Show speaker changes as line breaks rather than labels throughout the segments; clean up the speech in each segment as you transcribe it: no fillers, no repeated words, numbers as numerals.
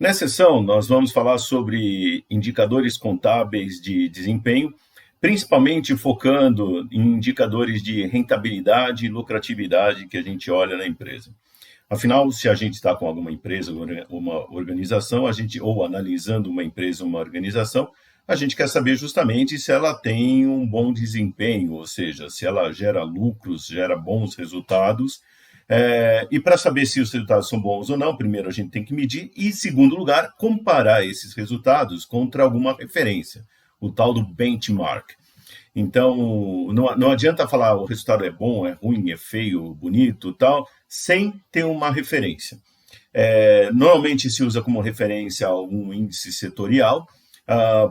Nessa sessão, nós vamos falar sobre indicadores contábeis de desempenho, principalmente focando em indicadores de rentabilidade e lucratividade que a gente olha na empresa. Afinal, se a gente está com alguma empresa, uma organização, ou analisando uma empresa, uma organização, a gente quer saber justamente se ela tem um bom desempenho, ou seja, se ela gera lucros, gera bons resultados. E para saber se os resultados são bons ou não, primeiro a gente tem que medir e, em segundo lugar, comparar esses resultados contra alguma referência, o tal do benchmark. Então, não adianta falar o resultado é bom, é ruim, é feio, bonito, tal, sem ter uma referência. Normalmente se usa como referência algum índice setorial,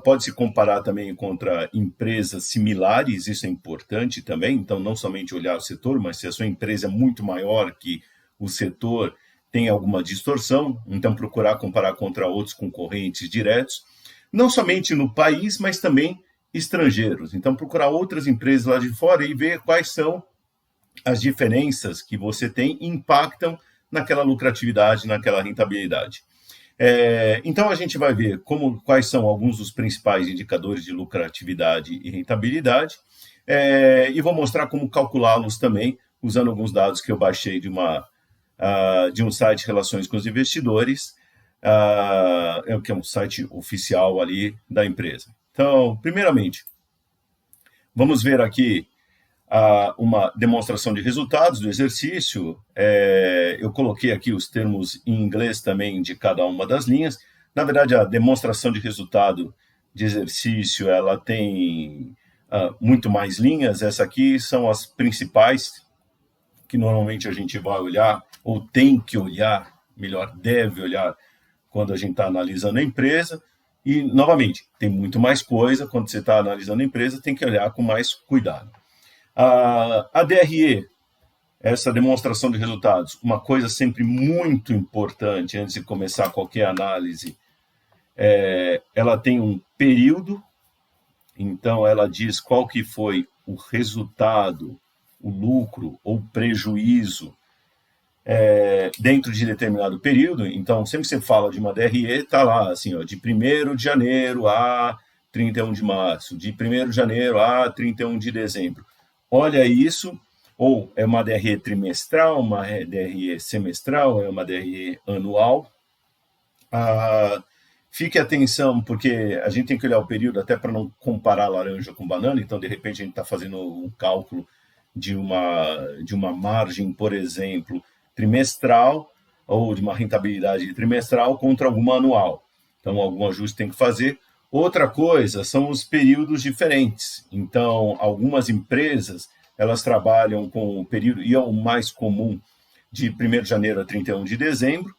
pode-se comparar também contra empresas similares, isso é importante também, então não somente olhar o setor, mas se a sua empresa é muito maior que o setor, tem alguma distorção, então procurar comparar contra outros concorrentes diretos, não somente no país, mas também estrangeiros. Então procurar outras empresas lá de fora e ver quais são as diferenças que você tem impactam naquela lucratividade, naquela rentabilidade. Então a gente vai ver quais são alguns dos principais indicadores de lucratividade e rentabilidade, e vou mostrar como calculá-los também, usando alguns dados que eu baixei de um site Relações com os Investidores, que é um site oficial ali da empresa. Então, primeiramente, vamos ver aqui uma demonstração de resultados do exercício. Eu coloquei aqui os termos em inglês também de cada uma das linhas. Na verdade, a demonstração de resultado de exercício, ela tem muito mais linhas. Essa aqui são as principais que normalmente a gente vai olhar, ou tem que olhar, melhor, deve olhar, quando a gente está analisando a empresa. E, novamente, tem muito mais coisa. Quando você está analisando a empresa, tem que olhar com mais cuidado. A DRE, essa demonstração de resultados, uma coisa sempre muito importante antes de começar qualquer análise, ela tem um período, então ela diz qual que foi o resultado, o lucro ou prejuízo dentro de determinado período. Então, sempre que você fala de uma DRE, está lá, assim, ó, de 1º de janeiro a 31 de março, de 1º de janeiro a 31 de dezembro. Olha isso, ou é uma DRE trimestral, uma DRE semestral, é uma DRE anual. Fique atenção, porque a gente tem que olhar o período até para não comparar laranja com banana, então, de repente, a gente está fazendo um cálculo de uma margem, por exemplo, trimestral, ou de uma rentabilidade trimestral contra alguma anual. Então, algum ajuste tem que fazer. Outra coisa são os períodos diferentes. Então, algumas empresas, elas trabalham com o período, e é o mais comum, de 1º de janeiro a 31 de dezembro,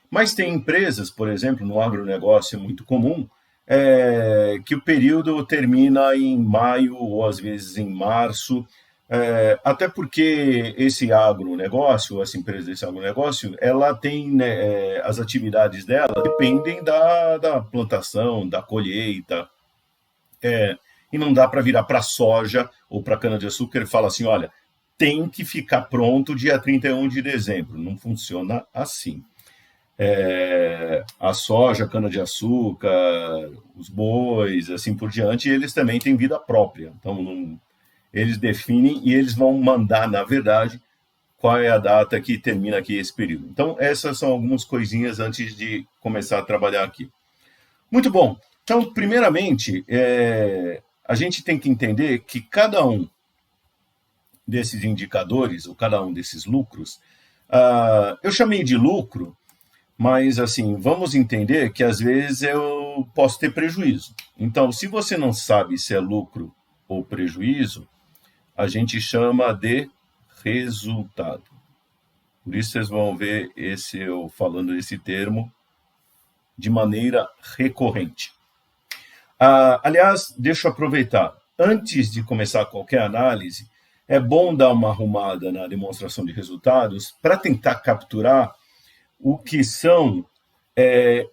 mas tem empresas, por exemplo, no agronegócio é muito comum, que o período termina em maio ou às vezes em março, até porque esse agronegócio, essa empresa desse agronegócio, ela tem, né, as atividades dela dependem da plantação, da colheita, e não dá para virar para soja ou para cana-de-açúcar e falar assim, olha, tem que ficar pronto dia 31 de dezembro. Não funciona assim. A soja, a cana-de-açúcar, os bois, assim por diante, eles também têm vida própria. Então, eles definem e eles vão mandar, na verdade, qual é a data que termina aqui esse período. Então, essas são algumas coisinhas antes de começar a trabalhar aqui. Muito bom. Então, primeiramente, a gente tem que entender que cada um desses indicadores, ou cada um desses lucros, eu chamei de lucro, mas, assim, vamos entender que, às vezes, eu posso ter prejuízo. Então, se você não sabe se é lucro ou prejuízo, a gente chama de resultado. Por isso vocês vão ver eu falando esse termo de maneira recorrente. Aliás, deixa eu aproveitar. Antes de começar qualquer análise, é bom dar uma arrumada na demonstração de resultados para tentar capturar o que são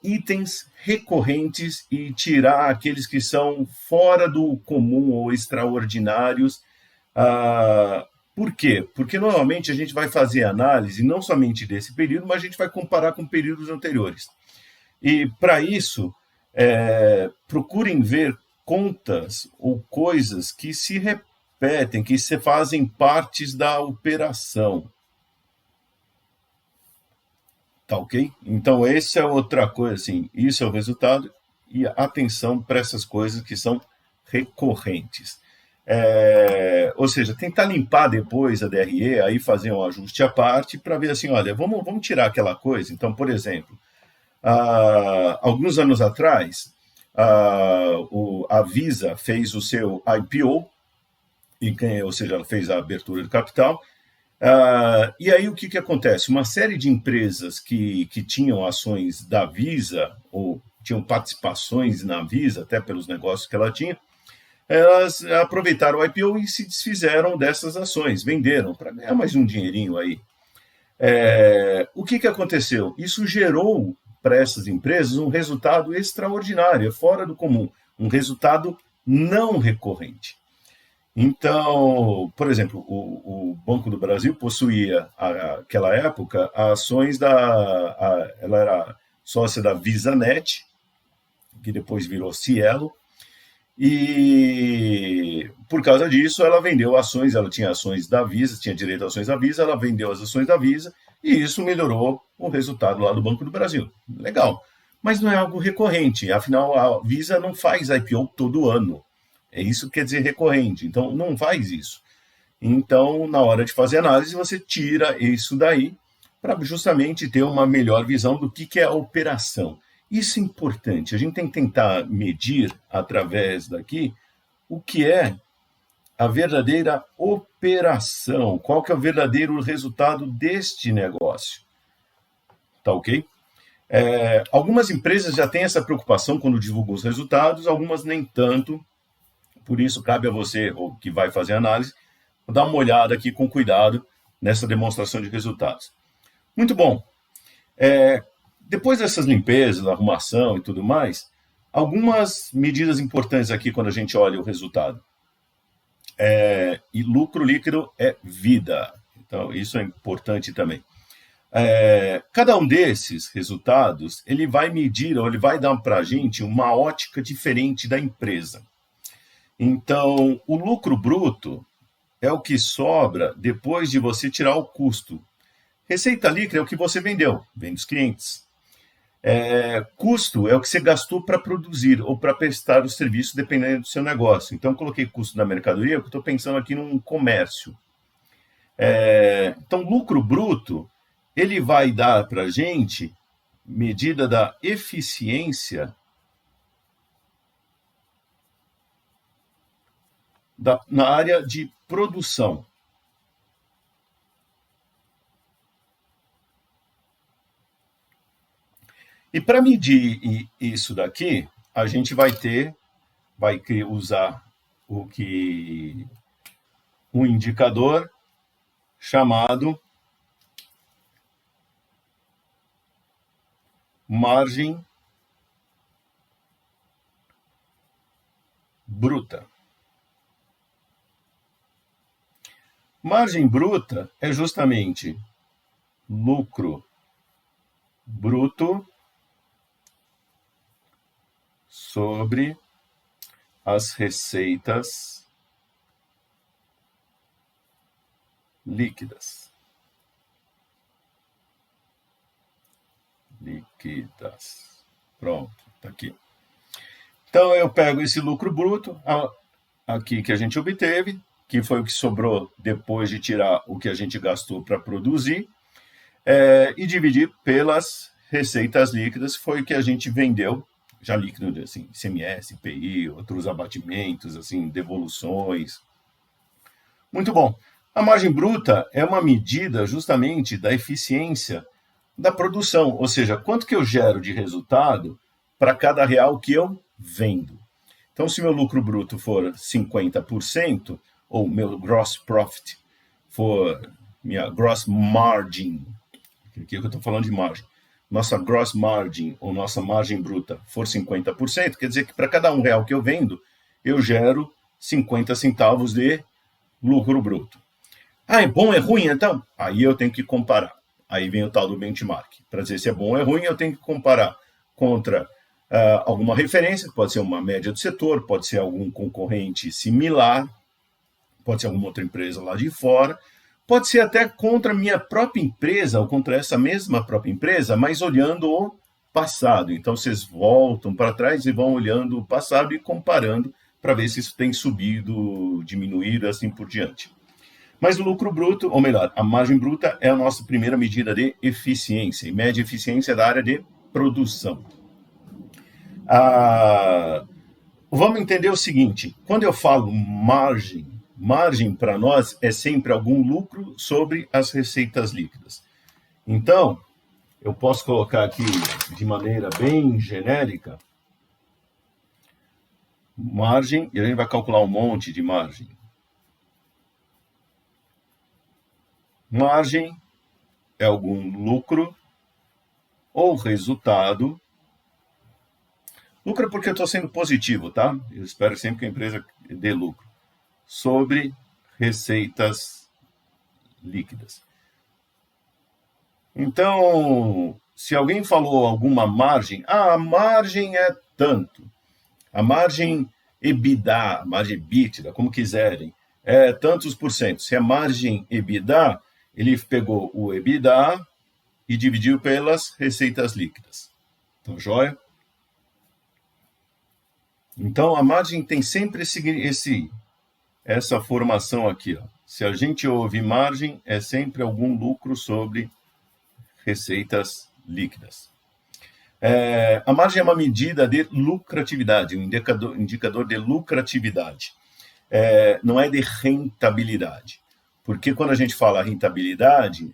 itens recorrentes e tirar aqueles que são fora do comum ou extraordinários. Por quê? Porque normalmente a gente vai fazer análise não somente desse período, mas a gente vai comparar com períodos anteriores. E, para isso, procurem ver contas ou coisas que se repetem, que se fazem partes da operação. Tá ok? Então, essa é outra coisa, assim, isso é o resultado, e atenção para essas coisas que são recorrentes. Ou seja, tentar limpar depois a DRE, aí fazer um ajuste à parte para ver assim, olha, vamos tirar aquela coisa. Então, por exemplo, alguns anos atrás, a Visa fez o seu IPO, ou seja, ela fez a abertura de capital. E aí o que acontece? Uma série de empresas que tinham ações da Visa, ou tinham participações na Visa, até pelos negócios que ela tinha, elas aproveitaram o IPO e se desfizeram dessas ações, venderam para ganhar mais um dinheirinho aí. O que aconteceu? Isso gerou para essas empresas um resultado extraordinário, fora do comum, um resultado não recorrente. Então, por exemplo, o Banco do Brasil possuía, naquela época, ações ela era sócia da VisaNet, que depois virou Cielo, e por causa disso ela vendeu ações, ela tinha ações da Visa, tinha direito a ações da Visa, ela vendeu as ações da Visa, e isso melhorou o resultado lá do Banco do Brasil. Legal. Mas não é algo recorrente, afinal a Visa não faz IPO todo ano. É isso que quer dizer recorrente. Então, não faz isso. Então, na hora de fazer análise, você tira isso daí para justamente ter uma melhor visão do que é a operação. Isso é importante. A gente tem que tentar medir, através daqui, o que é a verdadeira operação, qual que é o verdadeiro resultado deste negócio. Tá ok? Algumas empresas já têm essa preocupação quando divulgam os resultados, algumas nem tanto. Por isso, cabe a você, ou que vai fazer análise, dar uma olhada aqui com cuidado nessa demonstração de resultados. Muito bom. Depois dessas limpezas, arrumação e tudo mais, algumas medidas importantes aqui quando a gente olha o resultado. E lucro líquido é vida. Então, isso é importante também. Cada um desses resultados, ele vai medir, ou ele vai dar para a gente uma ótica diferente da empresa. Então, o lucro bruto é o que sobra depois de você tirar o custo. Receita líquida é o que você vendeu, vende os clientes. Custo é o que você gastou para produzir ou para prestar o serviço, dependendo do seu negócio. Então, coloquei custo da mercadoria, porque estou pensando aqui num comércio. Então, lucro bruto, ele vai dar para a gente medida da eficiência na área de produção. E para medir isso daqui, a gente vai usar um indicador chamado margem bruta. Margem bruta é justamente lucro bruto sobre as receitas líquidas. Pronto, está aqui. Então, eu pego esse lucro bruto aqui que a gente obteve, que foi o que sobrou depois de tirar o que a gente gastou para produzir, e dividir pelas receitas líquidas, foi o que a gente vendeu, já líquido, assim, ICMS, IPI, outros abatimentos, assim, devoluções. Muito bom. A margem bruta é uma medida justamente da eficiência da produção, ou seja, quanto que eu gero de resultado para cada real que eu vendo. Então, se meu lucro bruto for 50%, ou meu gross profit for minha gross margin, aqui eu estou falando de margem, nossa gross margin, ou nossa margem bruta, for 50%, quer dizer que para cada R$1 que eu vendo, eu gero 50 centavos de lucro bruto. É bom, é ruim, então? Aí eu tenho que comparar. Aí vem o tal do benchmark. Para dizer se é bom ou é ruim, eu tenho que comparar contra alguma referência, pode ser uma média do setor, pode ser algum concorrente similar, pode ser alguma outra empresa lá de fora, pode ser até contra a minha própria empresa, ou contra essa mesma própria empresa, mas olhando o passado. Então, vocês voltam para trás e vão olhando o passado e comparando para ver se isso tem subido, diminuído, assim por diante. Mas o lucro bruto, ou melhor, a margem bruta é a nossa primeira medida de eficiência, e mede eficiência da área de produção. Vamos entender o seguinte, quando eu falo margem para nós é sempre algum lucro sobre as receitas líquidas. Então, eu posso colocar aqui de maneira bem genérica, margem, e a gente vai calcular um monte de margem. Margem é algum lucro ou resultado. Lucro é porque eu estou sendo positivo, tá? Eu espero sempre que a empresa dê lucro. Sobre receitas líquidas. Então, se alguém falou alguma margem, a margem é tanto. A margem EBITDA, margem EBITDA, como quiserem, é tantos por cento. Se é margem EBITDA, ele pegou o EBITDA e dividiu pelas receitas líquidas. Então, joia? Então, a margem tem sempre essa formação aqui. Ó. Se a gente ouve margem, é sempre algum lucro sobre receitas líquidas. A margem é uma medida de lucratividade, um indicador de lucratividade. Não é de rentabilidade. Porque quando a gente fala rentabilidade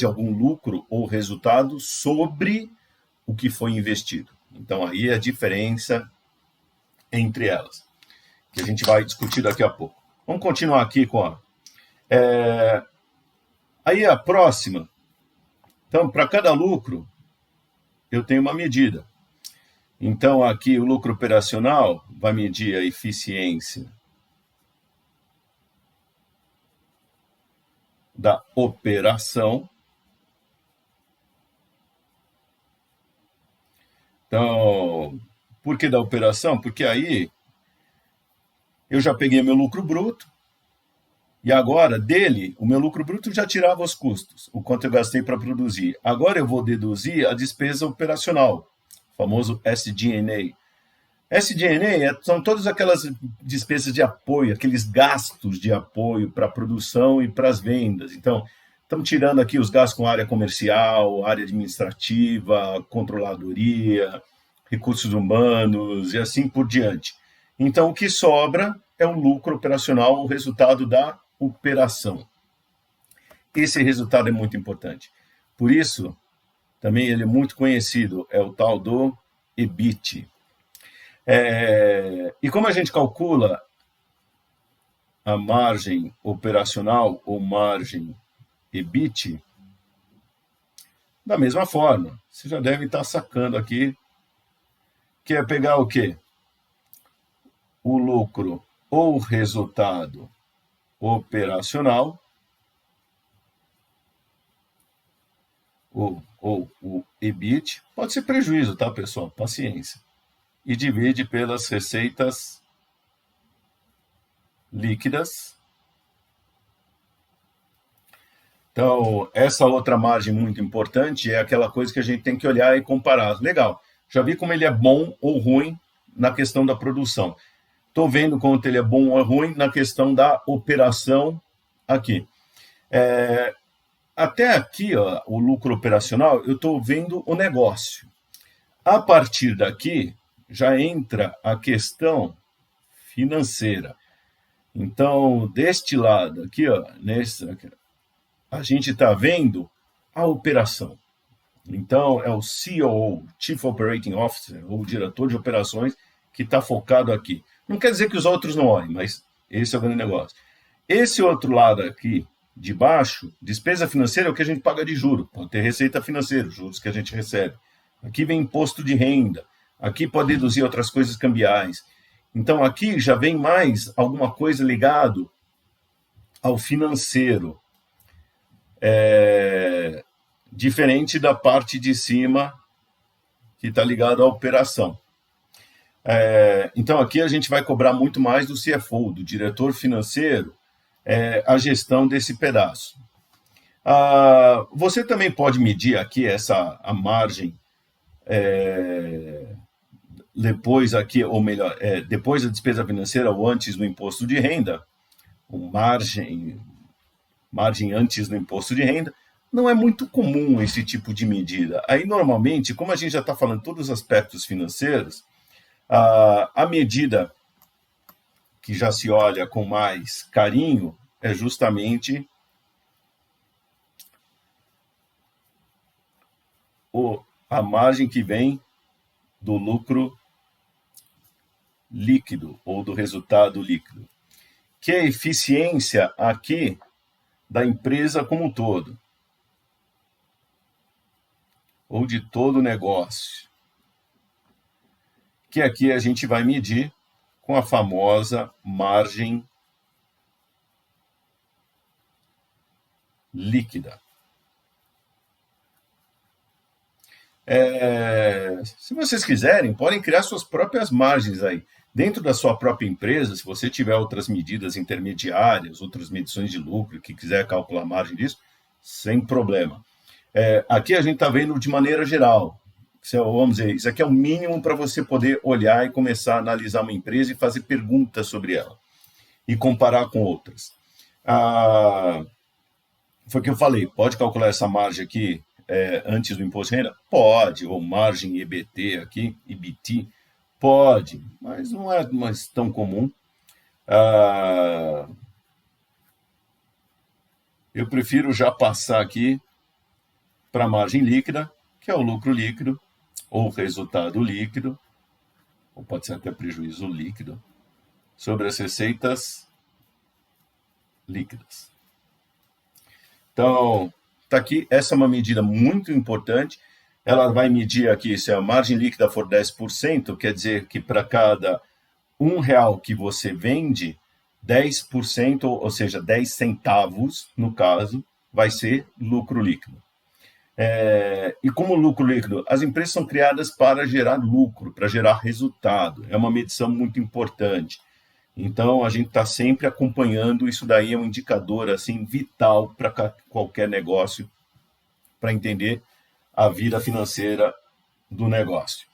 é algum lucro ou resultado sobre o que foi investido. Então, aí é a diferença entre elas, que a gente vai discutir daqui a pouco. Vamos continuar aqui com a... Aí a próxima. Então, para cada lucro, eu tenho uma medida. Então, aqui o lucro operacional vai medir a eficiência da operação. Então, por que da operação? Porque aí eu já peguei meu lucro bruto e agora dele, o meu lucro bruto já tirava os custos, o quanto eu gastei para produzir. Agora eu vou deduzir a despesa operacional, o famoso SG&A. SG&A são todas aquelas despesas de apoio, aqueles gastos de apoio para a produção e para as vendas. Então, estamos tirando aqui os gastos com área comercial, área administrativa, controladoria, recursos humanos e assim por diante. Então, o que sobra é o lucro operacional, o resultado da operação. Esse resultado é muito importante. Por isso, também ele é muito conhecido, é o tal do EBIT. E como a gente calcula a margem operacional ou margem EBIT, da mesma forma, você já deve estar sacando aqui, que é pegar o quê? O lucro ou resultado operacional, ou o EBIT, pode ser prejuízo, tá, pessoal? Paciência. E divide pelas receitas líquidas. Então, essa outra margem muito importante é aquela coisa que a gente tem que olhar e comparar. Legal, já vi como ele é bom ou ruim na questão da produção. Estou vendo quanto ele é bom ou ruim na questão da operação aqui. Até aqui, ó, o lucro operacional, eu estou vendo o negócio. A partir daqui, já entra a questão financeira. Então, deste lado aqui, ó, a gente está vendo a operação. Então, é o COO, Chief Operating Officer, ou diretor de operações, que está focado aqui. Não quer dizer que os outros não olhem, mas esse é o grande negócio. Esse outro lado aqui, de baixo, despesa financeira é o que a gente paga de juro. Pode ter receita financeira, juros que a gente recebe. Aqui vem imposto de renda. Aqui pode deduzir outras coisas cambiais. Então, aqui já vem mais alguma coisa ligado ao financeiro. Diferente da parte de cima, que está ligado à operação. Então, aqui a gente vai cobrar muito mais do CFO, do diretor financeiro, a gestão desse pedaço. Você também pode medir aqui a margem depois aqui, ou melhor, depois da despesa financeira ou antes do imposto de renda, margem antes do imposto de renda. Não é muito comum esse tipo de medida. Aí, normalmente, como a gente já está falando todos os aspectos financeiros, a medida que já se olha com mais carinho é justamente a margem que vem do lucro líquido ou do resultado líquido, que é a eficiência aqui da empresa como um todo, ou de todo o negócio, que aqui a gente vai medir com a famosa margem líquida. Se vocês quiserem, podem criar suas próprias margens aí. Dentro da sua própria empresa, se você tiver outras medidas intermediárias, outras medições de lucro, que quiser calcular a margem disso, sem problema. Aqui a gente está vendo de maneira geral. Vamos dizer, isso aqui é o mínimo para você poder olhar e começar a analisar uma empresa e fazer perguntas sobre ela. E comparar com outras. Foi o que eu falei, pode calcular essa margem aqui antes do imposto de renda? Pode, ou margem EBT aqui, EBT, pode, mas não é mais tão comum. Eu prefiro já passar aqui para a margem líquida, que é o lucro líquido, ou resultado líquido, ou pode ser até prejuízo líquido, sobre as receitas líquidas. Então, está aqui, essa é uma medida muito importante. Ela vai medir aqui, se a margem líquida for 10%, quer dizer que para cada R$1 que você vende, 10%, ou seja, 10 centavos, no caso, vai ser lucro líquido. E como lucro líquido, as empresas são criadas para gerar lucro, para gerar resultado. É uma medição muito importante. Então, a gente está sempre acompanhando, isso daí é um indicador assim, vital para qualquer negócio, para entender a vida financeira do negócio.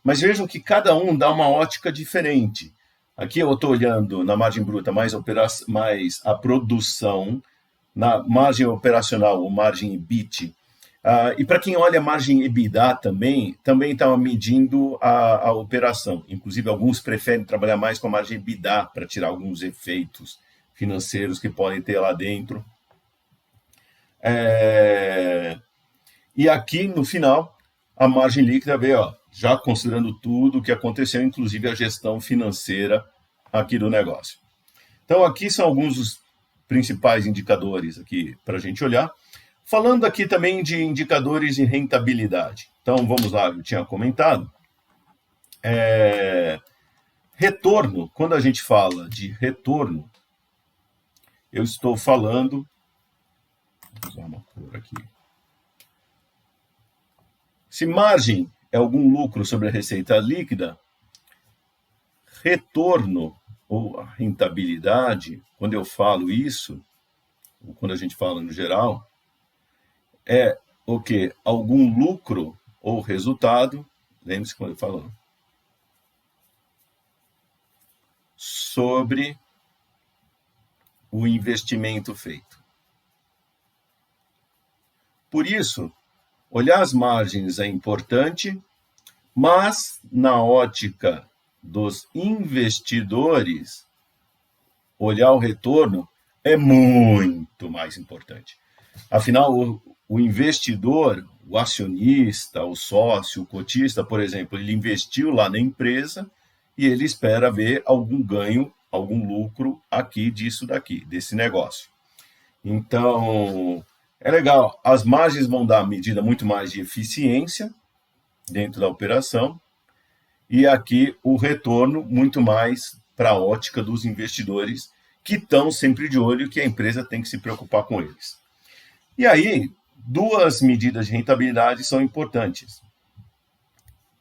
Mas vejam que cada um dá uma ótica diferente. Aqui eu estou olhando na margem bruta mais a produção, na margem operacional ou margem EBIT. E para quem olha a margem EBITDA também está medindo a operação. Inclusive, alguns preferem trabalhar mais com a margem EBITDA para tirar alguns efeitos financeiros que podem ter lá dentro. E aqui, no final, a margem líquida vê, já considerando tudo o que aconteceu, inclusive a gestão financeira aqui do negócio. Então, aqui são alguns dos principais indicadores aqui para a gente olhar. Falando aqui também de indicadores de rentabilidade. Então, vamos lá, eu tinha comentado. Retorno, quando a gente fala de retorno, eu estou falando... Vou usar uma cor aqui. Se margem é algum lucro sobre a receita líquida, retorno ou a rentabilidade, quando eu falo isso, ou quando a gente fala no geral, é o quê? Algum lucro ou resultado, lembre-se quando eu falo, sobre o investimento feito. Por isso, olhar as margens é importante, mas na ótica dos investidores, olhar o retorno é muito mais importante. Afinal, o investidor, o acionista, o sócio, o cotista, por exemplo, ele investiu lá na empresa e ele espera ver algum ganho, algum lucro aqui disso daqui, desse negócio. Então, é legal. As margens vão dar medida muito mais de eficiência dentro da operação e aqui o retorno muito mais para a ótica dos investidores que estão sempre de olho que a empresa tem que se preocupar com eles. E aí, duas medidas de rentabilidade são importantes.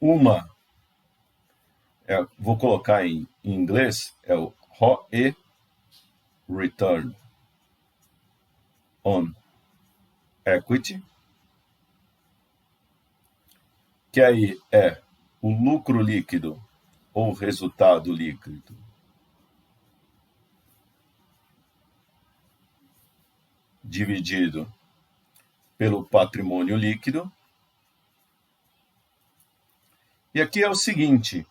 Uma, vou colocar em inglês, é o ROE, Return on Equity, que aí é o lucro líquido ou resultado líquido dividido pelo patrimônio líquido. E aqui é o seguinte,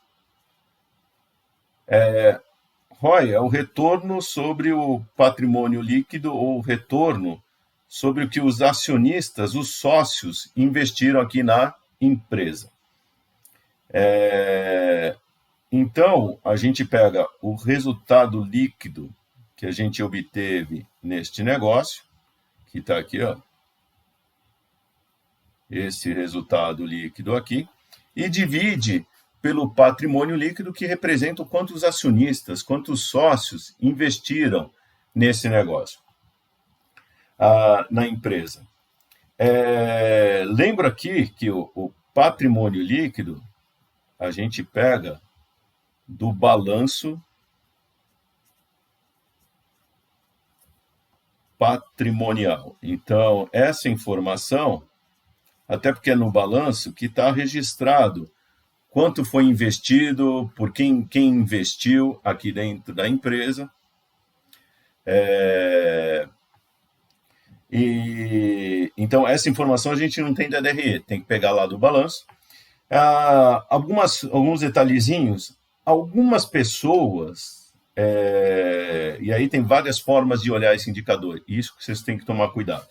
ROI é o retorno sobre o patrimônio líquido ou retorno sobre o que os acionistas, os sócios, investiram aqui na empresa. Então, a gente pega o resultado líquido que a gente obteve neste negócio, que está aqui, ó, esse resultado líquido aqui, e divide pelo patrimônio líquido, que representa o quanto os acionistas, quantos sócios investiram nesse negócio, na empresa. Lembro aqui que o patrimônio líquido a gente pega do balanço patrimonial. Então, essa informação, até porque é no balanço que está registrado quanto foi investido, por quem investiu aqui dentro da empresa. Então, essa informação a gente não tem da DRE, tem que pegar lá do balanço. Alguns detalhezinhos, algumas pessoas, e aí tem várias formas de olhar esse indicador, isso que vocês têm que tomar cuidado.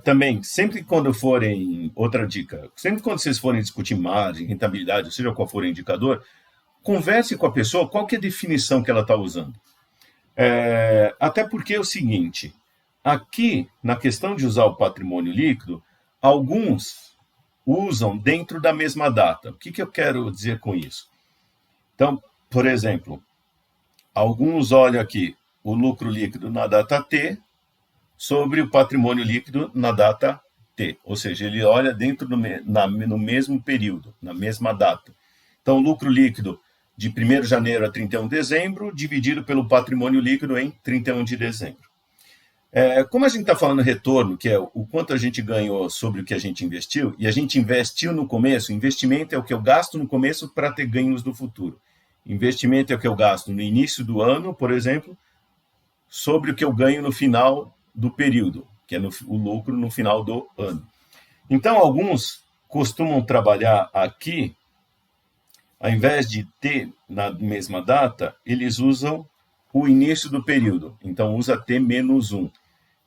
Também, sempre quando forem, outra dica, sempre quando vocês forem discutir margem, rentabilidade, ou seja qual for o indicador, converse com a pessoa qual que é a definição que ela está usando. Até porque é o seguinte, aqui, na questão de usar o patrimônio líquido, alguns usam dentro da mesma data. O que eu quero dizer com isso? Então, por exemplo, alguns olham aqui o lucro líquido na data T sobre o patrimônio líquido na data T, ou seja, ele olha dentro no mesmo período, na mesma data. Então, o lucro líquido de 1º de janeiro a 31 de dezembro, dividido pelo patrimônio líquido em 31 de dezembro. Como a gente está falando retorno, que é o quanto a gente ganhou sobre o que a gente investiu, e a gente investiu no começo, investimento é o que eu gasto no começo para ter ganhos no futuro. Investimento é o que eu gasto no início do ano, por exemplo, sobre o que eu ganho no final do período, que é o lucro no final do ano. Então, alguns costumam trabalhar aqui, ao invés de ter na mesma data, eles usam o início do período. Então, usa T menos 1.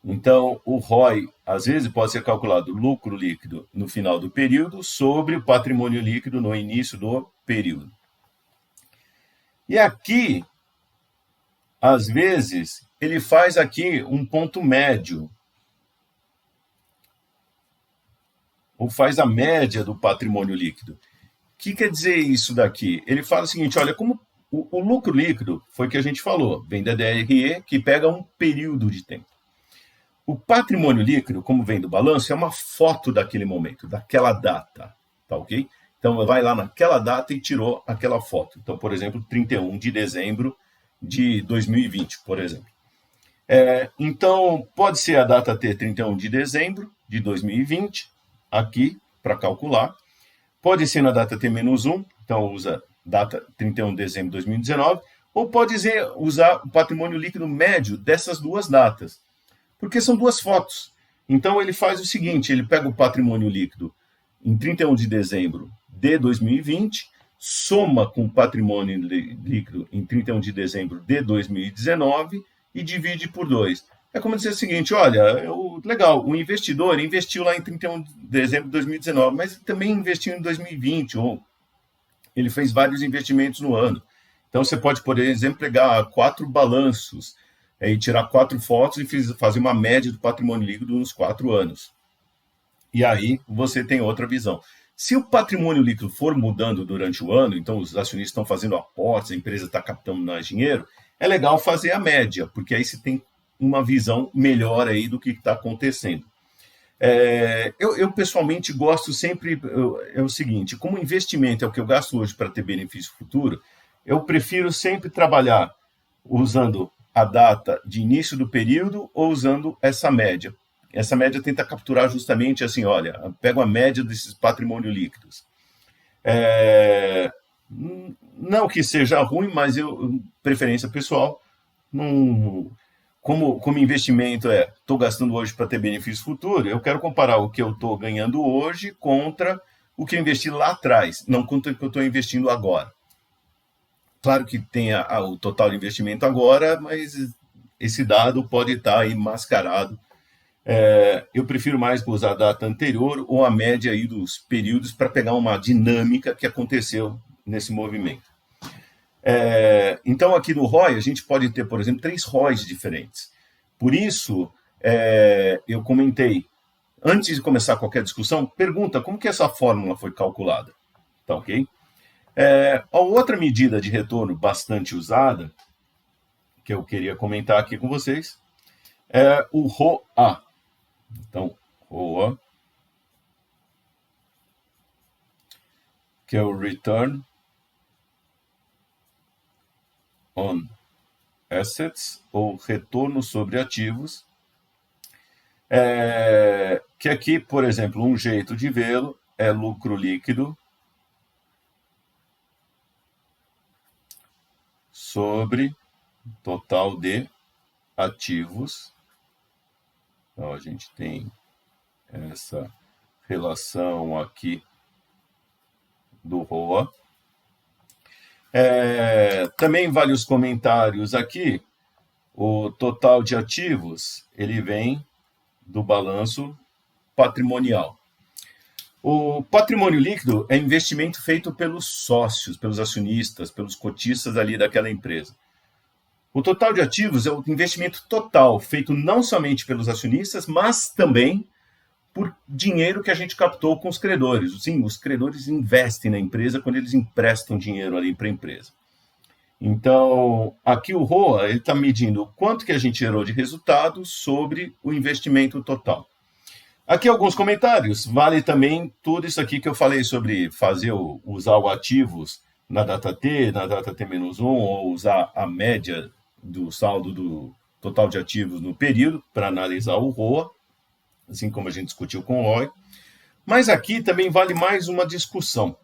Então, o ROI, às vezes, pode ser calculado lucro líquido no final do período sobre o patrimônio líquido no início do período. E aqui, às vezes, ele faz aqui um ponto médio, ou faz a média do patrimônio líquido. O que quer dizer isso daqui? Ele fala o seguinte, olha, como o lucro líquido foi o que a gente falou, vem da DRE, que pega um período de tempo. O patrimônio líquido, como vem do balanço, é uma foto daquele momento, daquela data, tá ok? Então, vai lá naquela data e tirou aquela foto. Então, por exemplo, 31 de dezembro de 2020, por exemplo. Então, pode ser a data T 31 de dezembro de 2020, aqui, para calcular. Pode ser na data T-1, então usa data 31 de dezembro de 2019, ou pode usar o patrimônio líquido médio dessas duas datas, porque são duas fotos. Então, ele faz o seguinte, ele pega o patrimônio líquido em 31 de dezembro de 2020, soma com o patrimônio líquido em 31 de dezembro de 2019 e divide por 2. É como dizer o seguinte, olha, legal, o investidor investiu lá em 31 de dezembro de 2019, mas também investiu em 2020, ou ele fez vários investimentos no ano. Então, você pode, por exemplo, pegar 4 balanços e tirar 4 fotos e fazer uma média do patrimônio líquido nos 4 anos. E aí você tem outra visão. Se o patrimônio líquido for mudando durante o ano, então os acionistas estão fazendo aportes, a empresa está captando mais dinheiro, é legal fazer a média, porque aí você tem uma visão melhor aí do que está acontecendo. Eu pessoalmente gosto sempre, é o seguinte, como investimento é o que eu gasto hoje para ter benefício futuro, eu prefiro sempre trabalhar usando a data de início do período ou usando essa média. Essa média tenta capturar justamente assim, olha, pega a média desses patrimônios líquidos. É, não que seja ruim, mas preferência pessoal, não, como investimento estou gastando hoje para ter benefício futuro, eu quero comparar o que eu estou ganhando hoje contra o que eu investi lá atrás, não contra o que eu estou investindo agora. Claro que tem o total de investimento agora, mas esse dado pode estar aí mascarado. Eu prefiro mais usar a data anterior ou a média aí dos períodos para pegar uma dinâmica que aconteceu nesse movimento. Então, aqui no ROI, a gente pode ter, por exemplo, 3 ROIs diferentes. Por isso, eu comentei, antes de começar qualquer discussão, pergunta como que essa fórmula foi calculada. Tá ok? A outra medida de retorno bastante usada, que eu queria comentar aqui com vocês, é o ROA. Então, ROA, que é o Return on Assets, ou retorno sobre ativos, que aqui, por exemplo, um jeito de vê-lo é lucro líquido sobre total de ativos. Então, a gente tem essa relação aqui do ROA. Também vale os comentários aqui. O total de ativos, ele vem do balanço patrimonial. O patrimônio líquido é investimento feito pelos sócios, pelos acionistas, pelos cotistas ali daquela empresa. O total de ativos é o investimento total, feito não somente pelos acionistas, mas também por dinheiro que a gente captou com os credores. Sim, os credores investem na empresa quando eles emprestam dinheiro ali para a empresa. Então, aqui o ROA está medindo o quanto que a gente gerou de resultado sobre o investimento total. Aqui alguns comentários. Vale também tudo isso aqui que eu falei sobre usar o ativos na data T, na data T-1, ou usar a média do saldo do total de ativos no período para analisar o ROA, assim como a gente discutiu com o ROI. Mas aqui também vale mais uma discussão.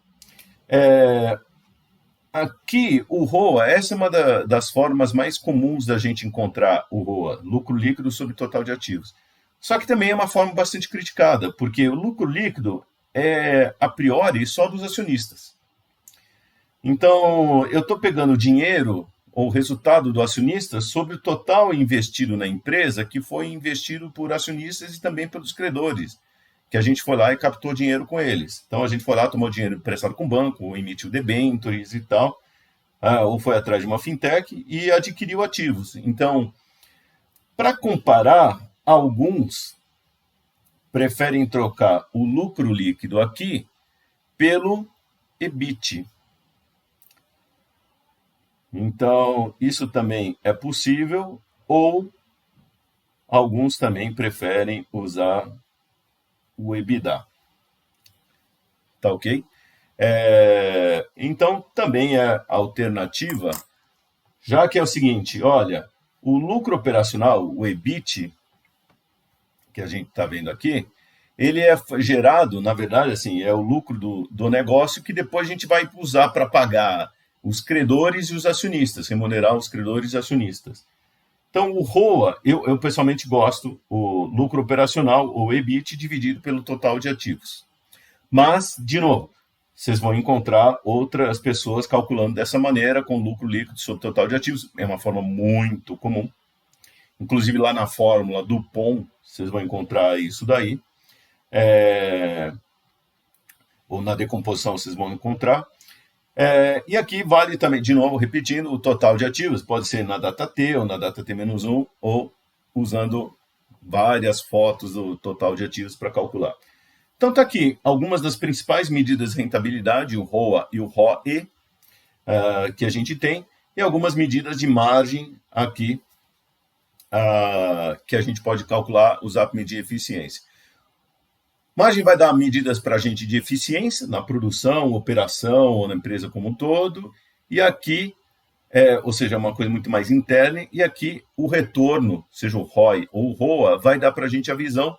Aqui, o ROA, essa é uma das formas mais comuns da gente encontrar o ROA, lucro líquido sobre total de ativos. Só que também é uma forma bastante criticada, porque o lucro líquido é, a priori, só dos acionistas. Então, eu estou pegando dinheiro ou resultado do acionista sobre o total investido na empresa, que foi investido por acionistas e também pelos credores, que a gente foi lá e captou dinheiro com eles. Então, a gente foi lá, tomou dinheiro emprestado com o banco, ou emitiu debêntures e tal, ou foi atrás de uma fintech e adquiriu ativos. Então, para comparar, alguns preferem trocar o lucro líquido aqui pelo EBIT. Então, isso também é possível, ou alguns também preferem usar o EBITDA. Tá ok? Então, também é alternativa, já que é o seguinte, olha, o lucro operacional, o EBIT, que a gente está vendo aqui, ele é gerado, na verdade, assim, é o lucro do negócio que depois a gente vai usar para pagar os credores e os acionistas, remunerar os credores e acionistas. Então, o ROA, eu pessoalmente gosto, o lucro operacional, o EBIT, dividido pelo total de ativos. Mas, de novo, vocês vão encontrar outras pessoas calculando dessa maneira, com lucro líquido sobre total de ativos. É uma forma muito comum. Inclusive, lá na fórmula do POM, vocês vão encontrar isso daí. Ou na decomposição, vocês vão encontrar. E aqui vale também, de novo, repetindo, o total de ativos. Pode ser na data T ou na data T-1, ou usando várias fotos do total de ativos para calcular. Então, está aqui algumas das principais medidas de rentabilidade, o ROA e o ROE, que a gente tem, e algumas medidas de margem aqui, que a gente pode calcular, usar para medir eficiência. Margem vai dar medidas para a gente de eficiência na produção, operação ou na empresa como um todo. E aqui, ou seja, uma coisa muito mais interna. E aqui o retorno, seja o ROI ou o ROA, vai dar para a gente a visão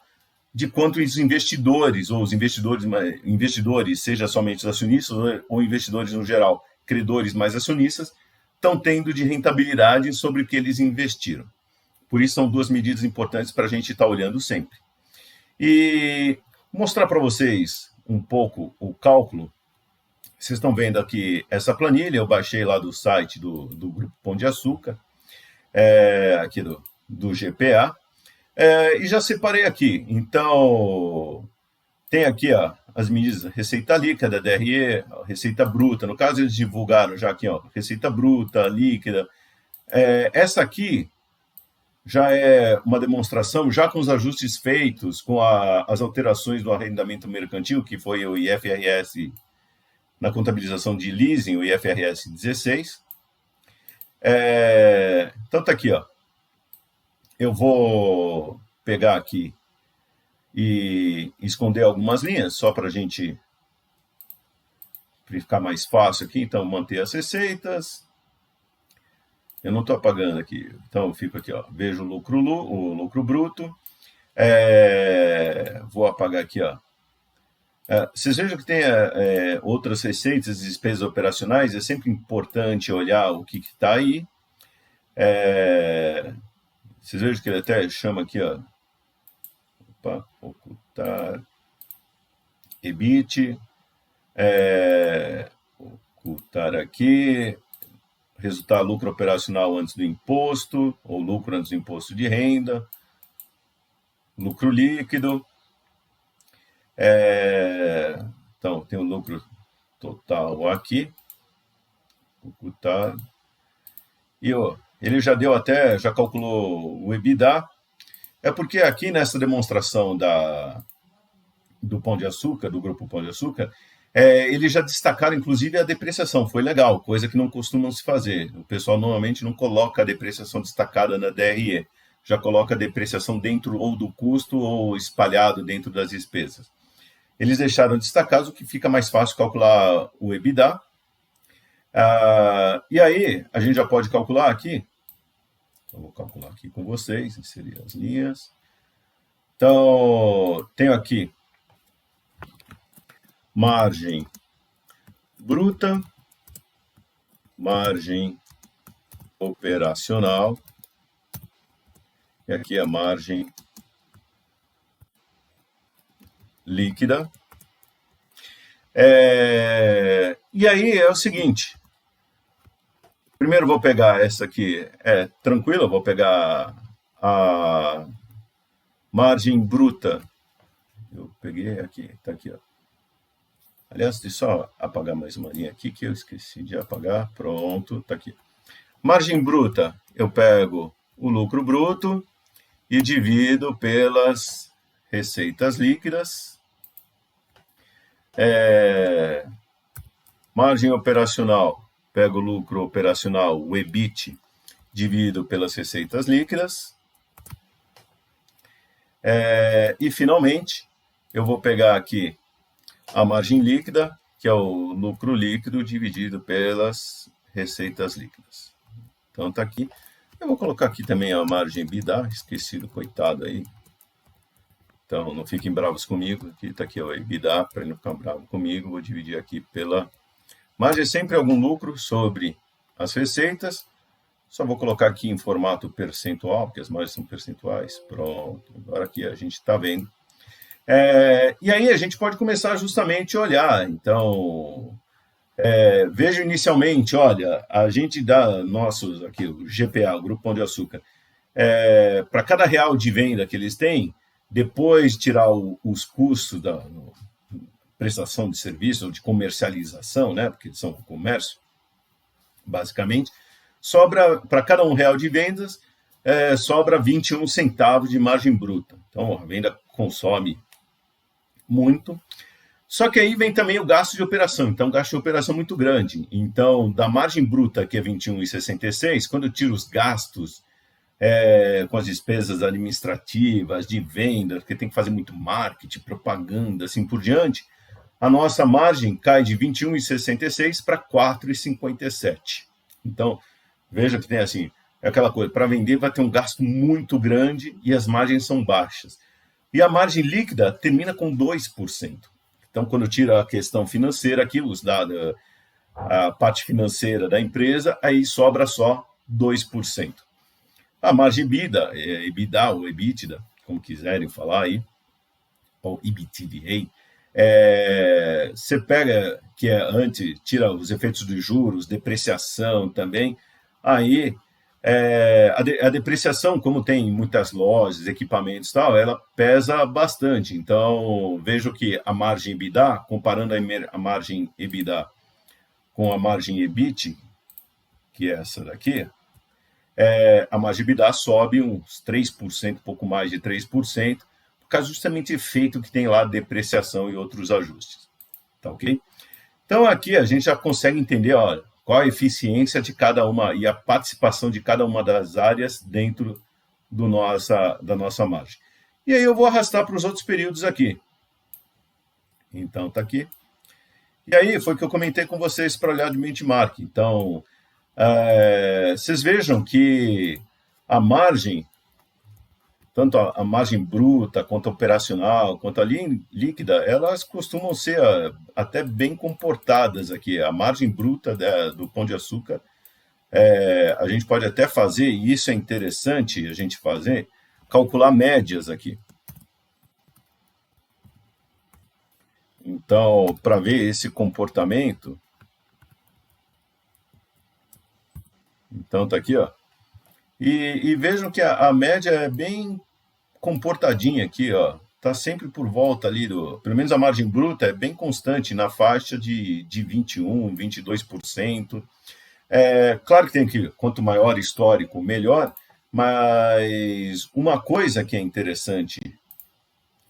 de quanto os investidores, ou os investidores, seja somente os acionistas ou investidores no geral, credores mais acionistas, estão tendo de rentabilidade sobre o que eles investiram. Por isso são duas medidas importantes para a gente estar olhando sempre. E mostrar para vocês um pouco o cálculo. Vocês estão vendo aqui essa planilha, eu baixei lá do site do Grupo Pão de Açúcar, aqui do GPA, e já separei aqui. Então, tem aqui as medidas, receita líquida, DRE, receita bruta. No caso, eles divulgaram já aqui, receita bruta, líquida. Essa aqui já é uma demonstração, já com os ajustes feitos, com as alterações do arrendamento mercantil, que foi o IFRS na contabilização de leasing, o IFRS 16. Então, está aqui, eu vou pegar aqui e esconder algumas linhas, só para a gente ficar mais fácil aqui. Então, manter as receitas. Eu não estou apagando aqui. Então, eu fico aqui, vejo o lucro bruto. Vou apagar aqui, vocês vejam que tem outras receitas e despesas operacionais. É sempre importante olhar o que está aí. Vocês vejam que ele até chama aqui, ocultar, EBIT, ocultar aqui, resultado lucro operacional antes do imposto, ou lucro antes do imposto de renda, lucro líquido. Então, tem o lucro total aqui, ocultar, e ele já calculou o EBITDA. É porque aqui nessa demonstração do Pão de Açúcar, do Grupo Pão de Açúcar, eles já destacaram, inclusive, a depreciação. Foi legal, coisa que não costumam se fazer. O pessoal normalmente não coloca a depreciação destacada na DRE, já coloca a depreciação dentro ou do custo ou espalhado dentro das despesas. Eles deixaram destacado, o que fica mais fácil calcular o EBITDA. E aí, a gente já pode calcular aqui. Eu vou calcular aqui com vocês, inserir as linhas. Então, tenho aqui margem bruta, margem operacional, e aqui a margem líquida. E aí é o seguinte. Primeiro vou pegar essa aqui, tranquila, vou pegar a margem bruta. Eu peguei aqui, está aqui, Aliás, deixa eu só apagar mais uma linha aqui, que eu esqueci de apagar. Pronto, está aqui. Margem bruta, eu pego o lucro bruto e divido pelas receitas líquidas. Margem operacional, pego o lucro operacional, o EBIT, divido pelas receitas líquidas. E, finalmente, eu vou pegar aqui a margem líquida, que é o lucro líquido dividido pelas receitas líquidas. Então, está aqui. Eu vou colocar aqui também a margem EBITDA, esquecido, coitado aí. Então, não fiquem bravos comigo. Aqui está aqui o EBITDA, para ele não ficar bravo comigo. Vou dividir aqui pela... Margem é sempre algum lucro sobre as receitas. Só vou colocar aqui em formato percentual, porque as margens são percentuais. Pronto, agora aqui a gente está vendo. E aí a gente pode começar justamente a olhar. Então, veja inicialmente, olha, a gente dá nossos, aqui, o GPA, o Grupo Pão de Açúcar, para cada real de venda que eles têm, depois tirar os custos da prestação de serviço ou de comercialização, né, porque eles são comércio, basicamente, sobra, para cada R$1 de vendas, sobra 21 centavos de margem bruta. Então, a venda consome muito. Só que aí vem também o gasto de operação. Então, gasto de operação muito grande. Então, da margem bruta, que é 21,66, quando eu tiro os gastos com as despesas administrativas, de venda, porque tem que fazer muito marketing, propaganda, assim por diante, a nossa margem cai de 21,66 para 4,57. Então, veja que tem assim, é aquela coisa, para vender vai ter um gasto muito grande e as margens são baixas. E a margem líquida termina com 2%. Então, quando eu tiro a questão financeira aqui, os dados, a parte financeira da empresa, aí sobra só 2%. A margem EBITDA ou EBITDA, como quiserem falar aí, ou EBITDA, você pega, que é antes, tira os efeitos dos juros, depreciação também, aí a depreciação, como tem muitas lojas, equipamentos e tal, ela pesa bastante. Então, vejo que a margem EBITDA, comparando a margem EBITDA com a margem EBIT, que é essa daqui, a margem EBITDA sobe uns 3%, pouco mais de 3%, por causa justamente do efeito que tem lá, depreciação e outros ajustes. Tá ok? Então, aqui a gente já consegue entender qual a eficiência de cada uma e a participação de cada uma das áreas dentro da nossa margem. E aí eu vou arrastar para os outros períodos aqui. Então, tá aqui. E aí foi que eu comentei com vocês para olhar de benchmark. Então, vocês vejam que a margem, tanto a margem bruta, quanto a operacional, quanto a líquida, elas costumam ser até bem comportadas aqui. A margem bruta do Pão de Açúcar, a gente pode até fazer, e isso é interessante a gente fazer, calcular médias aqui. Então, para ver esse comportamento, então tá aqui, ó. E vejam que a média é bem comportadinha aqui, ó. Tá sempre por volta ali pelo menos a margem bruta é bem constante na faixa de 21, 22%. Claro que tem que, quanto maior histórico, melhor, mas uma coisa que é interessante,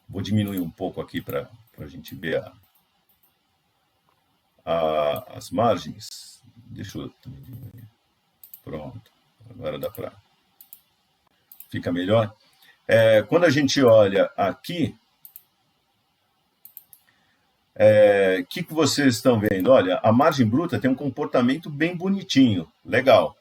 vou diminuir um pouco aqui para a gente ver as margens. Deixa eu diminuir. Pronto, agora dá para... Fica melhor. Quando a gente olha aqui, que vocês estão vendo? Olha, a margem bruta tem um comportamento bem bonitinho, legal.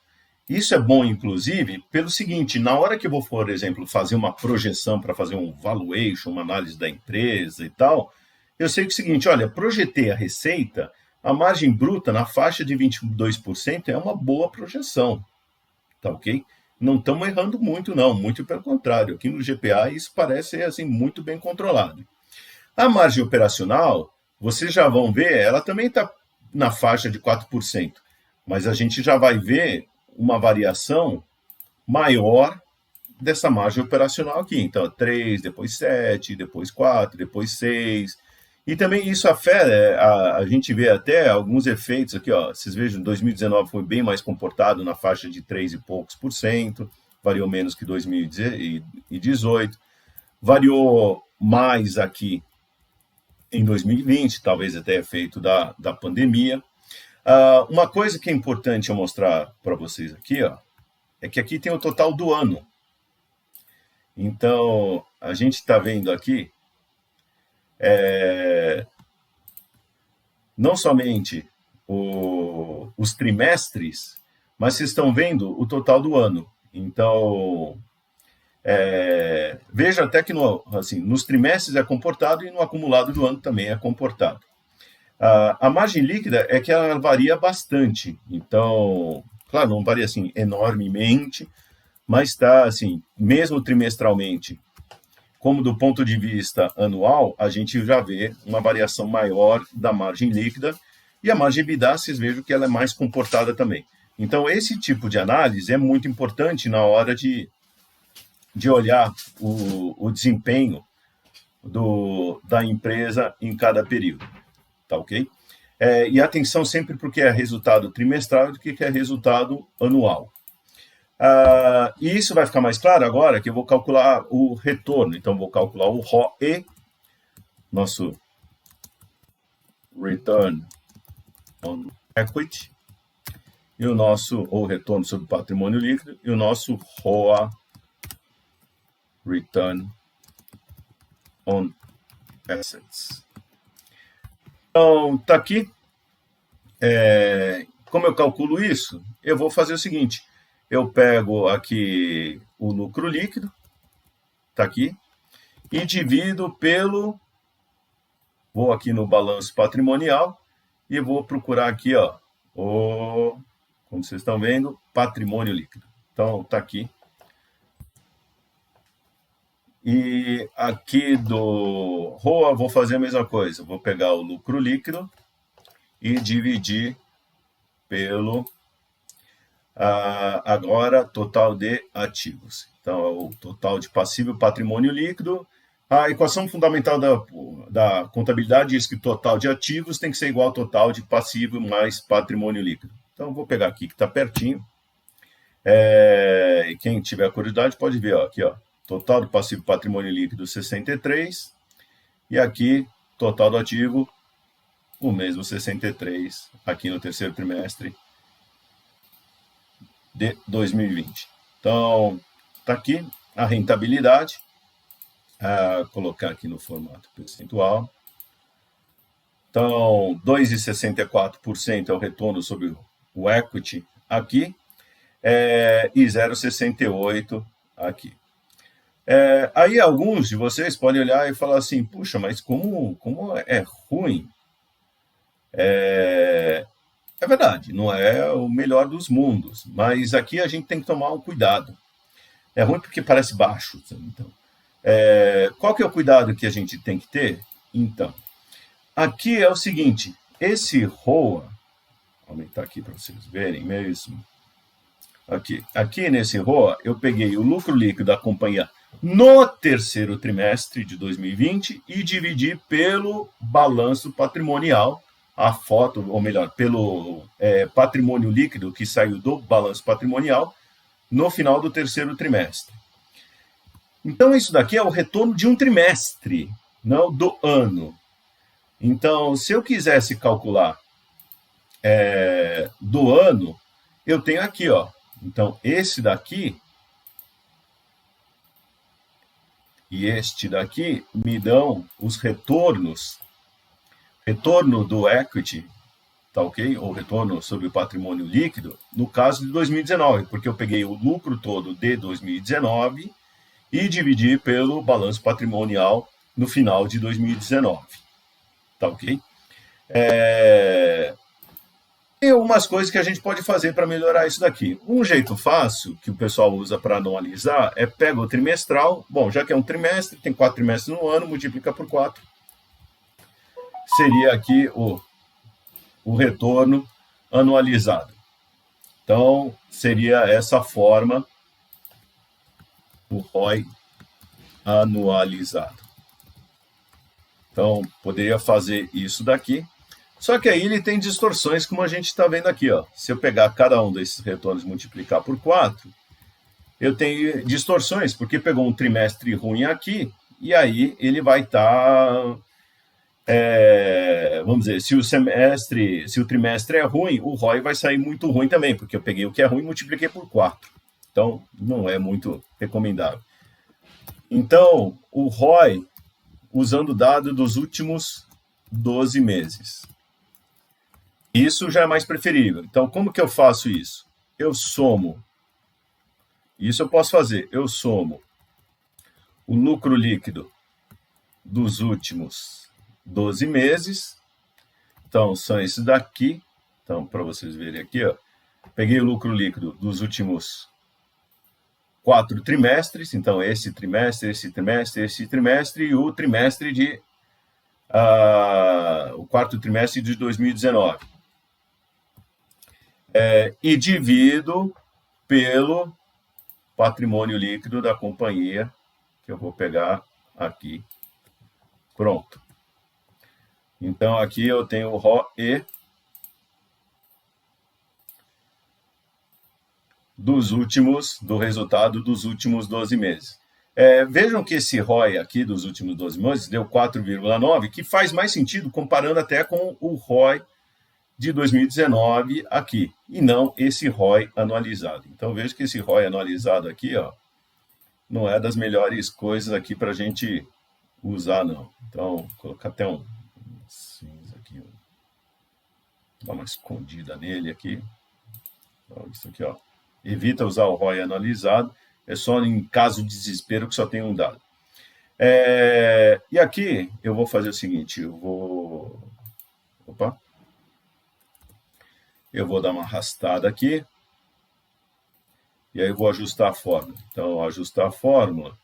Isso é bom, inclusive, pelo seguinte, na hora que eu vou, por exemplo, fazer uma projeção para fazer um valuation, uma análise da empresa e tal, eu sei que é o seguinte, olha, projetei a receita, a margem bruta na faixa de 22% é uma boa projeção, tá ok? Não estamos errando muito, não, muito pelo contrário. Aqui no GPA isso parece assim, muito bem controlado. A margem operacional, vocês já vão ver, ela também está na faixa de 4%, mas a gente já vai ver uma variação maior dessa margem operacional aqui. Então, 3, depois 7, depois 4, depois 6. E também isso afeta, a gente vê até alguns efeitos aqui, ó. Vocês vejam, 2019 foi bem mais comportado na faixa de 3 e poucos por cento, variou menos que 2018, variou mais aqui em 2020, talvez até efeito da pandemia. Uma coisa que é importante eu mostrar para vocês aqui, ó, é que aqui tem o total do ano. Então, a gente está vendo aqui não somente os trimestres, mas vocês estão vendo o total do ano. Então, veja até que nos trimestres é comportado e no acumulado do ano também é comportado. A margem líquida é que ela varia bastante. Então, claro, não varia assim enormemente, mas está assim, mesmo trimestralmente, como do ponto de vista anual, a gente já vê uma variação maior da margem líquida e a margem EBITDA, vocês vejam que ela é mais comportada também. Então, esse tipo de análise é muito importante na hora de olhar o desempenho da empresa em cada período. Tá ok? E atenção sempre porque é resultado trimestral e do que é resultado anual. E isso vai ficar mais claro agora que eu vou calcular o retorno. Então, vou calcular o ROE, nosso Return on Equity, e o nosso, ou retorno sobre patrimônio líquido, e o nosso ROA Return on Assets. Então, está aqui. Como eu calculo isso? Eu vou fazer o seguinte. Eu pego aqui o lucro líquido, está aqui, e divido pelo... Vou aqui no balanço patrimonial e vou procurar aqui, ó, como vocês estão vendo, patrimônio líquido. Então, está aqui. E aqui do ROA, vou fazer a mesma coisa. Vou pegar o lucro líquido e dividir pelo, agora, total de ativos. Então, é o total de passivo e patrimônio líquido. A equação fundamental da contabilidade diz que o total de ativos tem que ser igual ao total de passivo mais patrimônio líquido. Então, vou pegar aqui que está pertinho. E quem tiver curiosidade pode ver, ó, aqui, ó, total do passivo patrimônio líquido 63, e aqui, total do ativo, o mesmo 63, aqui no terceiro trimestre de 2020. Então, está aqui a rentabilidade, colocar aqui no formato percentual. Então, 2,64% é o retorno sobre o equity aqui, e 0,68% aqui. Aí alguns de vocês podem olhar e falar assim, puxa, mas como é ruim? É verdade, não é o melhor dos mundos, mas aqui a gente tem que tomar um cuidado. É ruim porque parece baixo. Então, qual que é o cuidado que a gente tem que ter? Então, aqui é o seguinte, esse ROA, vou aumentar aqui para vocês verem mesmo, aqui nesse ROA, eu peguei o lucro líquido da companhia no terceiro trimestre de 2020 e dividi pelo balanço patrimonial, a foto, ou melhor, pelo patrimônio líquido que saiu do balanço patrimonial no final do terceiro trimestre. Então, isso daqui é o retorno de um trimestre, não do ano. Então, se eu quisesse calcular do ano, eu tenho aqui, ó. Então, esse daqui e este daqui me dão os retornos, retorno do equity, tá ok? Ou retorno sobre o patrimônio líquido, no caso de 2019, porque eu peguei o lucro todo de 2019 e dividi pelo balanço patrimonial no final de 2019, tá ok? Tem algumas coisas que a gente pode fazer para melhorar isso daqui. Um jeito fácil, que o pessoal usa para anualizar, é pega o trimestral. Bom, já que é um trimestre, tem 4 trimestres no ano, multiplica por 4. Seria aqui o retorno anualizado. Então, seria essa forma, o ROI anualizado. Então, poderia fazer isso daqui. Só que aí ele tem distorções, como a gente está vendo aqui, ó. Se eu pegar cada um desses retornos e multiplicar por 4, eu tenho distorções, porque pegou um trimestre ruim aqui, e aí ele vai estar... vamos dizer, se o trimestre é ruim, o ROI vai sair muito ruim também, porque eu peguei o que é ruim e multipliquei por 4. Então, não é muito recomendável. Então, o ROI, usando o dado dos últimos 12 meses. Isso já é mais preferível. Então, como que eu faço isso? Eu somo. Isso eu posso fazer. Eu somo o lucro líquido dos últimos 12 meses. Então, são esses daqui. Então, para vocês verem aqui, ó, peguei o lucro líquido dos últimos 4 trimestres. Então, esse trimestre e o trimestre de... o quarto trimestre de 2019. E divido pelo patrimônio líquido da companhia, que eu vou pegar aqui. Pronto. Então, aqui eu tenho o ROE do resultado dos últimos 12 meses. Vejam que esse ROI aqui dos últimos 12 meses deu 4,9, que faz mais sentido comparando até com o ROI de 2019 aqui, e não esse ROI anualizado. Então, veja que esse ROI anualizado aqui, ó, não é das melhores coisas aqui para a gente usar, não. Então, vou colocar até um cinza aqui, dar uma escondida nele aqui. Então, isso aqui, ó. Evita usar o ROI anualizado, é só em caso de desespero que só tem um dado. E aqui eu vou fazer o seguinte, eu vou dar uma arrastada aqui, e aí eu vou ajustar a fórmula. Então, ajustar a fórmula,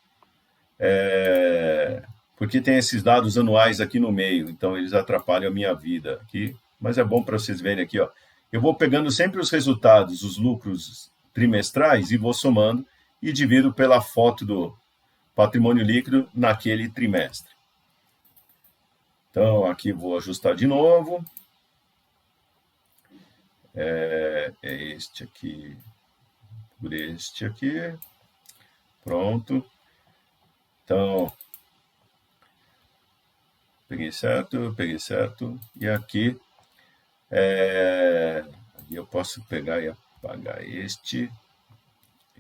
porque tem esses dados anuais aqui no meio, então eles atrapalham a minha vida aqui, mas é bom para vocês verem aqui, ó. Eu vou pegando sempre os resultados, os lucros trimestrais, e vou somando, e divido pela foto do patrimônio líquido naquele trimestre. Então, aqui vou ajustar de novo. É este aqui por este aqui. Pronto. Então, peguei certo. E aqui, aqui eu posso pegar e apagar este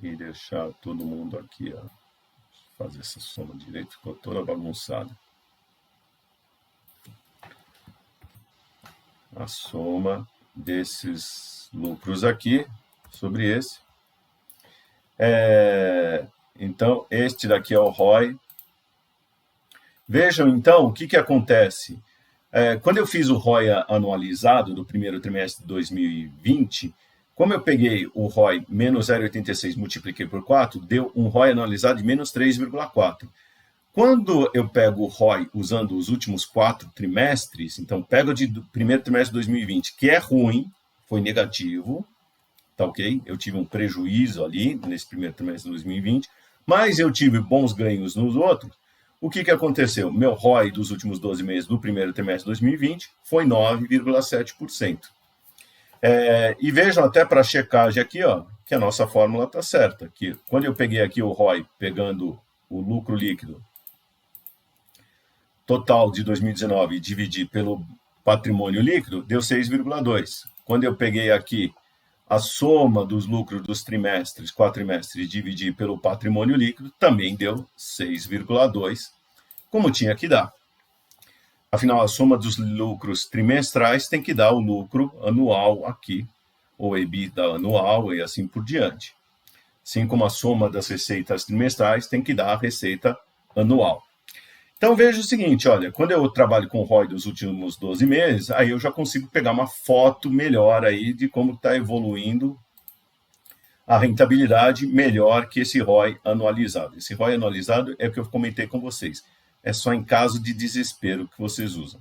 e deixar todo mundo aqui, ó. Fazer essa soma direito, ficou toda bagunçada. A soma desses lucros aqui sobre esse. Então, este daqui é o ROI. Vejam, então, o que acontece. Quando eu fiz o ROI anualizado do primeiro trimestre de 2020, como eu peguei o ROI menos 0,86, multipliquei por 4, deu um ROI anualizado de menos 3,4. Quando eu pego o ROI usando os últimos 4 trimestres, então pego do primeiro trimestre de 2020, que é ruim, foi negativo, tá ok? Eu tive um prejuízo ali nesse primeiro trimestre de 2020, mas eu tive bons ganhos nos outros. O que aconteceu? Meu ROI dos últimos 12 meses do primeiro trimestre de 2020 foi 9,7%. E vejam até para checagem aqui, ó, que a nossa fórmula está certa. Que quando eu peguei aqui o ROI, pegando o lucro líquido total de 2019 e dividi pelo patrimônio líquido, deu 6,2. Quando eu peguei aqui a soma dos lucros dos trimestres, 4 trimestres, e dividi pelo patrimônio líquido, também deu 6,2, como tinha que dar. Afinal, a soma dos lucros trimestrais tem que dar o lucro anual aqui, ou EBITDA anual e assim por diante. Assim como a soma das receitas trimestrais tem que dar a receita anual. Então, veja o seguinte, olha, quando eu trabalho com o ROI dos últimos 12 meses, aí eu já consigo pegar uma foto melhor aí de como está evoluindo a rentabilidade melhor que esse ROI anualizado. Esse ROI anualizado é o que eu comentei com vocês. É só em caso de desespero que vocês usam.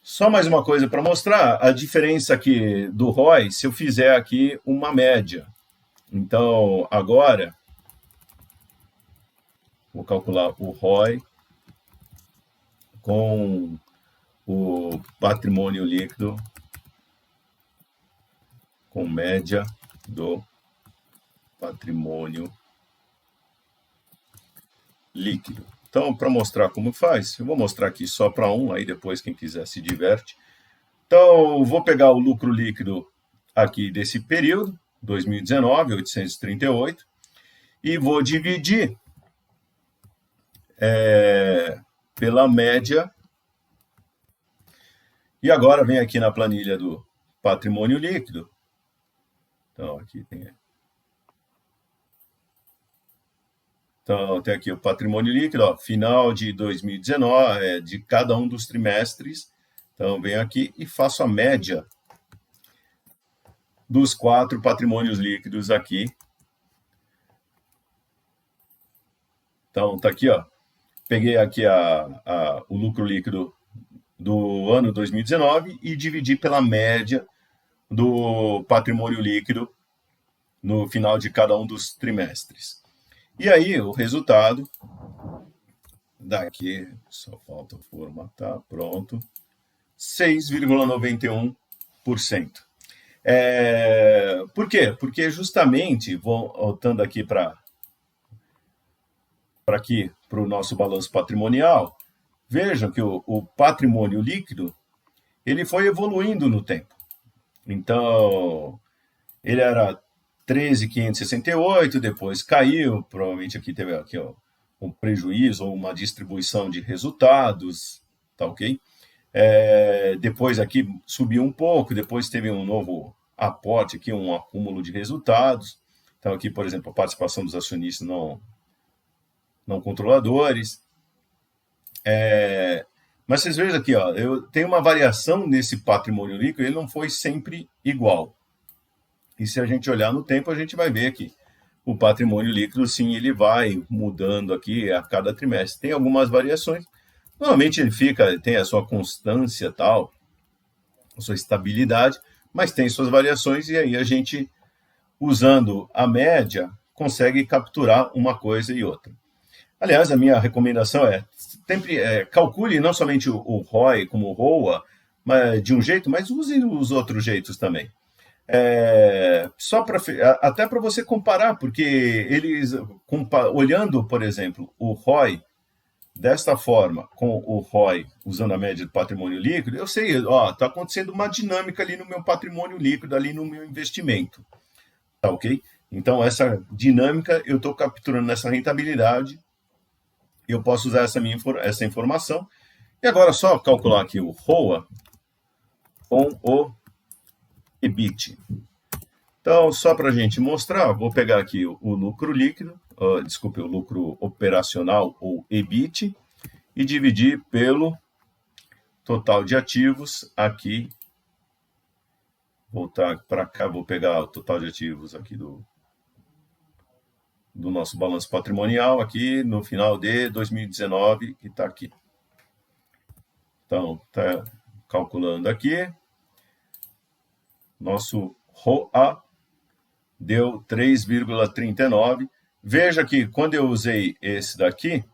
Só mais uma coisa para mostrar a diferença aqui do ROI, se eu fizer aqui uma média. Então, agora, vou calcular o ROI com o patrimônio líquido com média do patrimônio líquido. Então, para mostrar como faz, eu vou mostrar aqui só para um, aí depois quem quiser se diverte. Então, eu vou pegar o lucro líquido aqui desse período, 2019, 838, e vou dividir pela média. E agora vem aqui na planilha do patrimônio líquido. Então, aqui tem... Então, tem aqui o patrimônio líquido, ó, final de 2019, de cada um dos trimestres. Então, venho aqui e faço a média dos 4 patrimônios líquidos aqui. Então, tá aqui, ó. Peguei aqui o lucro líquido do ano 2019 e dividi pela média do patrimônio líquido no final de cada um dos trimestres. E aí, o resultado daqui, só falta formatar, pronto, 6,91%. Por quê? Porque justamente, voltando aqui para o nosso balanço patrimonial, vejam que o patrimônio líquido ele foi evoluindo no tempo. Então, ele era 13.568, depois caiu, provavelmente aqui teve aqui, ó, um prejuízo ou uma distribuição de resultados, tá ok? Depois aqui subiu um pouco, depois teve um novo aporte aqui, um acúmulo de resultados. Então aqui, por exemplo, a participação dos acionistas não controladores. Mas vocês vejam aqui, ó, eu tenho uma variação nesse patrimônio líquido, ele não foi sempre igual. E se a gente olhar no tempo, a gente vai ver que o patrimônio líquido, sim, ele vai mudando aqui a cada trimestre. Tem algumas variações. Normalmente ele tem a sua constância tal, a sua estabilidade, mas tem suas variações e aí a gente, usando a média, consegue capturar uma coisa e outra. Aliás, a minha recomendação sempre calcule não somente o ROI como o ROA, mas, de um jeito, mas use os outros jeitos também. Até para você comparar, porque eles, olhando, por exemplo, o ROI desta forma, com o ROI, usando a média do patrimônio líquido, eu sei, está acontecendo uma dinâmica ali no meu patrimônio líquido, ali no meu investimento. Tá ok? Então, essa dinâmica eu estou capturando nessa rentabilidade, eu posso usar essa informação. E agora, só calcular aqui o ROA com o EBIT. Então, só para a gente mostrar, vou pegar aqui o lucro líquido, o lucro operacional, ou EBIT, e dividir pelo total de ativos aqui. Voltar para cá, vou pegar o total de ativos aqui do nosso balanço patrimonial, aqui no final de 2019, que está aqui. Então, está calculando aqui. Nosso ROA deu 3,39. Veja que quando eu usei esse daqui,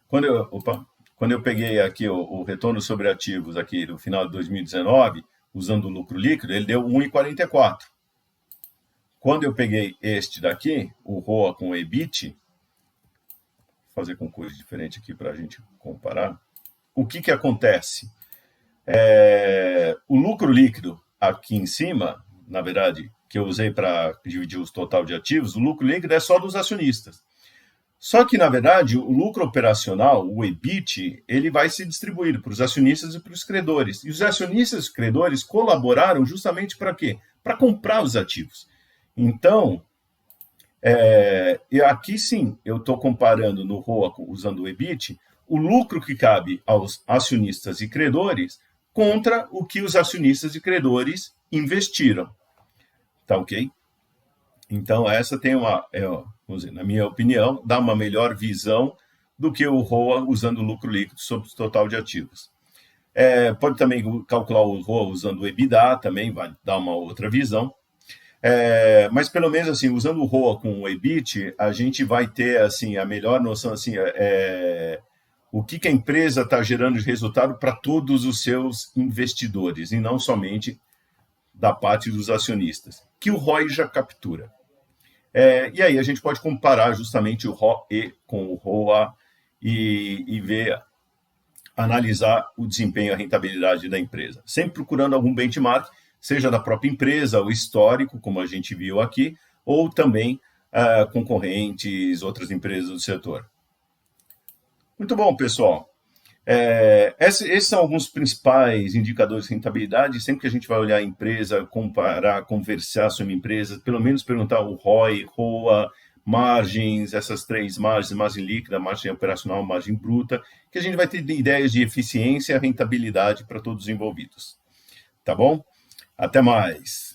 quando eu peguei aqui o retorno sobre ativos aqui no final de 2019, usando o lucro líquido, ele deu 1,44. Quando eu peguei este daqui, o ROA com o EBIT, vou fazer com cores diferentes aqui para a gente comparar, o que acontece? O lucro líquido aqui em cima, na verdade, que eu usei para dividir o total de ativos, o lucro líquido é só dos acionistas. Só que, na verdade, o lucro operacional, o EBIT, ele vai ser distribuído para os acionistas e para os credores. E os acionistas e credores colaboraram justamente para quê? Para comprar os ativos. Então, aqui sim, eu estou comparando no ROA, usando o EBIT, o lucro que cabe aos acionistas e credores contra o que os acionistas e credores investiram. Tá ok? Então, essa tem vamos dizer, na minha opinião, dá uma melhor visão do que o ROA usando o lucro líquido sobre o total de ativos. Pode também calcular o ROA usando o EBITDA, também vai dar uma outra visão. Mas, pelo menos, assim, usando o ROA com o EBIT, a gente vai ter assim, a melhor noção assim, o que a empresa está gerando de resultado para todos os seus investidores, e não somente da parte dos acionistas, que o ROI já captura. E aí a gente pode comparar justamente o ROE com o ROA e ver, analisar o desempenho e a rentabilidade da empresa. Sempre procurando algum benchmark, seja da própria empresa, o histórico, como a gente viu aqui, ou também concorrentes, outras empresas do setor. Muito bom, pessoal. Esses são alguns principais indicadores de rentabilidade. Sempre que a gente vai olhar a empresa, comparar, conversar sobre a empresa, pelo menos perguntar o ROI, ROA, margens, essas três margens, margem líquida, margem operacional, margem bruta, que a gente vai ter ideias de eficiência e rentabilidade para todos os envolvidos. Tá bom? Até mais!